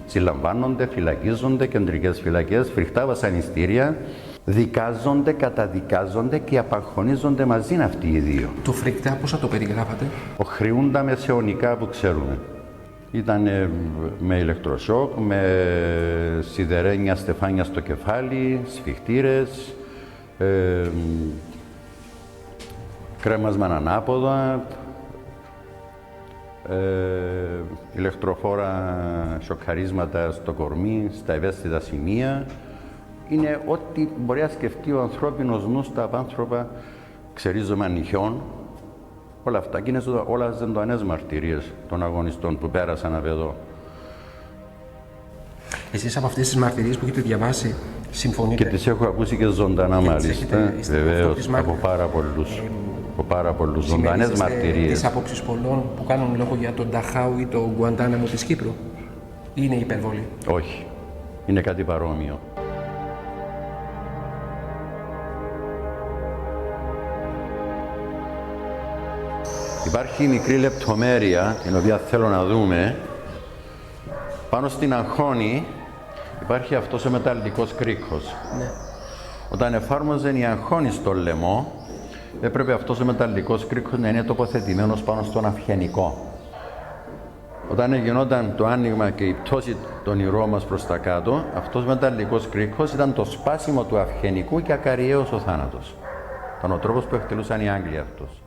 συλλαμβάνονται, φυλακίζονται, κεντρικές φυλακές, φρικτά βασανιστήρια, δικάζονται, καταδικάζονται και απαγχωνίζονται μαζί αυτοί οι δύο. Το φρικτά πώς θα το περιγράφατε? Οχρεούντα μεσαιωνικά που ξέρουμε. Ήταν με ηλεκτροσόκ, με σιδερένια στεφάνια στο κεφάλι, σφιχτήρες, κρέμασμα ανάποδα, ηλεκτροφόρα σοκαρίσματα στο κορμί, στα ευαίσθητα σημεία. Είναι ό,τι μπορεί να σκεφτεί ο ανθρώπινος νους τα απάνθρωπα, ξερίζωμα νυχιών, όλα αυτά. Και είναι όλα ζωντανές μαρτυρίες των αγωνιστών που πέρασαν από εδώ. Εσείς από αυτές τις μαρτυρίες που έχετε διαβάσει, συμφωνείτε? Και τις έχω ακούσει και ζωντανά μάλιστα, βεβαίως, από πάρα πολλούς ζωντανές μαρτυρίες. Τις απόψεις πολλών που κάνουν λόγο για τον Νταχάου ή τον Γκουαντάναμο της Κύπρου, ή είναι υπερβολή? Όχι, είναι κάτι παρόμοιο. Υπάρχει μικρή λεπτομέρεια, την οποία θέλω να δούμε. Πάνω στην αγχώνη υπάρχει αυτός ο μεταλλικός κρίκος. Ναι. Όταν εφάρμοζε η αγχώνη στο λαιμό, έπρεπε αυτός ο μεταλλικός κρίκος να είναι τοποθετημένος πάνω στον αυγενικό. Όταν γινόταν το άνοιγμα και η πτώση των ηρώων μας προς τα κάτω, αυτός ο μεταλλικός κρίκος ήταν το σπάσιμο του αυγενικού και ακαριαίος ο θάνατος. Ήταν ο τρόπος που εκτελούσαν οι Άγγλοι αυτός.